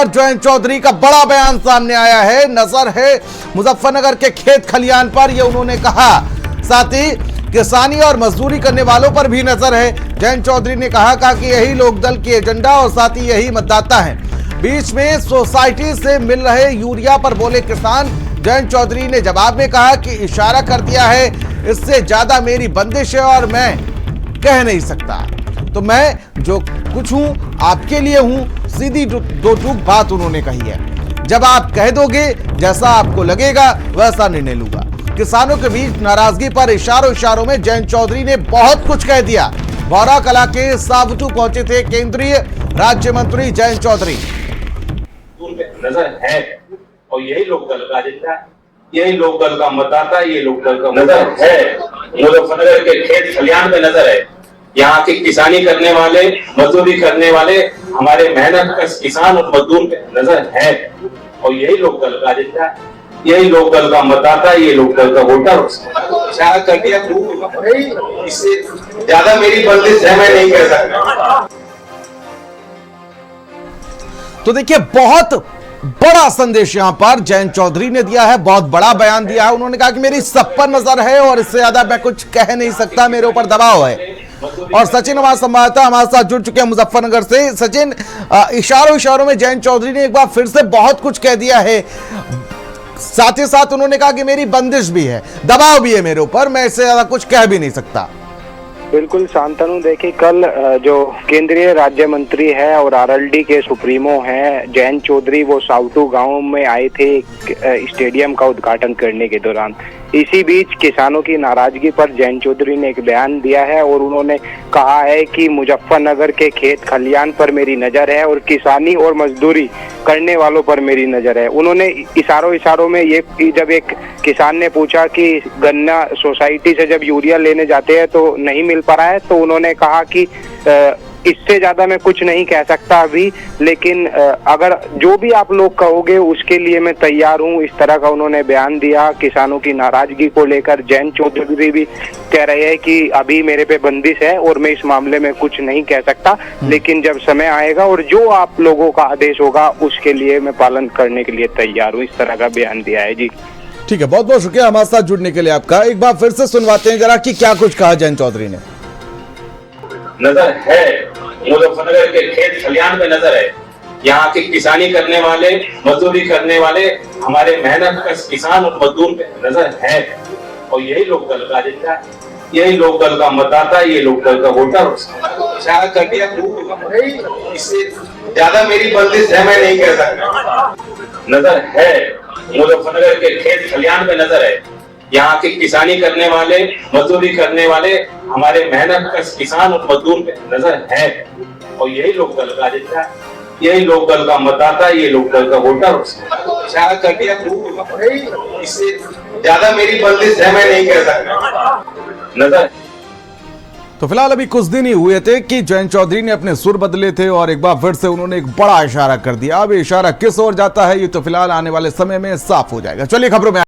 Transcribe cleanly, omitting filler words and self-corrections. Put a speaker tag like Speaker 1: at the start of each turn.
Speaker 1: जयंत चौधरी का बड़ा बयान सामने आया है। नजर है मुजफ्फरनगर के खेत खलियान पर, यह उन्होंने कहा। साथ ही किसानी और मजदूरी करने वालों पर भी नजर है। जयंत चौधरी ने कहा कि यही लोकदल की एजेंडा और साथ ही यही मतदाता है। बीच में सोसाइटी से मिल रहे यूरिया पर बोले किसान। जयंत चौधरी ने जवाब में कहा कि इशारा कर दिया है, इससे ज्यादा मेरी बंदिश है और मैं कह नहीं सकता। तो मैं जो कुछ हूं आपके लिए हूं, सीधी दो टूक बात उन्होंने कही है। जब आप कह दोगे, जैसा आपको लगेगा वैसा निर्णय लूंगा। किसानों के बीच नाराजगी पर इशारों में जयंत चौधरी ने बहुत कुछ कह दिया। बौरा कला के सावटू पहुंचे थे केंद्रीय राज्य मंत्री जयंत चौधरी।
Speaker 2: नजर है और यही लोकदल का एजेंडा है, यही लोकदल का मतदाता, ये लोकदल का नजर है। मुजफ्फरनगर के खेत खलियान पे नजर है। यहाँ के किसानी करने वाले, मजदूरी करने वाले, हमारे मेहनत कश किसान और मजदूर पे नजर है और यही लोकदल का एजेंडा है, यही लोकदल का मतदाता, ये लोकदल का वोटर। इशारा कर दिया, इससे ज्यादा मेरी बंदिश है, मैं नहीं कह सकता।
Speaker 1: तो देखिए, बहुत बड़ा संदेश यहां पर जयंत चौधरी ने दिया है, बहुत बड़ा बयान दिया है। उन्होंने कहा कि मेरी सब पर नजर है और इससे ज्यादा मैं कुछ कह नहीं सकता, मेरे ऊपर दबाव है। और सचिन हमारा संवाददाता हमारे साथ जुड़ चुके हैं मुजफ्फरनगर से। सचिन, इशारों में जयंत चौधरी ने एक बार फिर से बहुत कुछ कह दिया है। साथ ही साथ उन्होंने कहा कि मेरी बंदिश भी है, दबाव भी है मेरे ऊपर, मैं इससे ज्यादा कुछ कह भी नहीं सकता।
Speaker 3: बिल्कुल शांतनु, देखिए कल जो केंद्रीय राज्य मंत्री है और आरएलडी के सुप्रीमो हैं जयंत चौधरी, वो सावटू गांव में आए थे स्टेडियम का उद्घाटन करने के दौरान। इसी बीच किसानों की नाराजगी पर जयंत चौधरी ने एक बयान दिया है और उन्होंने कहा है कि मुजफ्फरनगर के खेत खलियान पर मेरी नजर है और किसानी और मजदूरी करने वालों पर मेरी नजर है। उन्होंने इशारों में ये, जब एक किसान ने पूछा कि गन्ना सोसाइटी से जब यूरिया लेने जाते हैं तो नहीं मिल पा रहा है, तो उन्होंने कहा कि इससे ज्यादा मैं कुछ नहीं कह सकता अभी, लेकिन अगर जो भी आप लोग कहोगे उसके लिए मैं तैयार हूं। इस तरह का उन्होंने बयान दिया। किसानों की नाराजगी को लेकर जयंत चौधरी भी कह रहे हैं कि अभी मेरे पे बंदिश है और मैं इस मामले में कुछ नहीं कह सकता, लेकिन जब समय आएगा और जो आप लोगों का आदेश होगा उसके लिए मैं पालन करने के लिए तैयार हूँ। इस तरह का बयान दिया है। जी
Speaker 1: ठीक है, बहुत बहुत शुक्रिया हमारे साथ जुड़ने के लिए आपका। एक बार फिर से सुनवाते हैं जरा कि क्या कुछ कहा जयंत चौधरी ने।
Speaker 2: नजर है मुजफ्फरनगर के खेत खलियान पे नजर है। यहाँ के किसानी करने वाले, मजदूरी करने वाले, हमारे मेहनत कश किसान और मजदूर पे नजर है और यही लोकदल का एजेंडा है, यही लोकदल का मतदाता, ये लोकदल का वोटर। इशारा कर दिया, इससे ज्यादा मेरी बंदिश है, मैं नहीं कह सकता। नजर है मुजफ्फरनगर के खेत खलियान पे नजर है। यहाँ के किसानी करने वाले, मजदूरी करने वाले, हमारे मेहनत कश किसान और मजदूर पे नजर है और यही लोकदल का एजेंडा है, यही लोकदल का मतदाता, ये लोकदल का वोटर। इशारा कर दिया, इससे ज्यादा मेरी बंदिश है, मैं नहीं कह सकता। नजर
Speaker 1: तो फिलहाल अभी कुछ दिन ही हुए थे कि जयंत चौधरी ने अपने सुर बदले थे और एक बार फिर से उन्होंने एक बड़ा इशारा कर दिया। अब इशारा किस ओर जाता है ये तो फिलहाल आने वाले समय में साफ हो जाएगा। चलिए खबरों में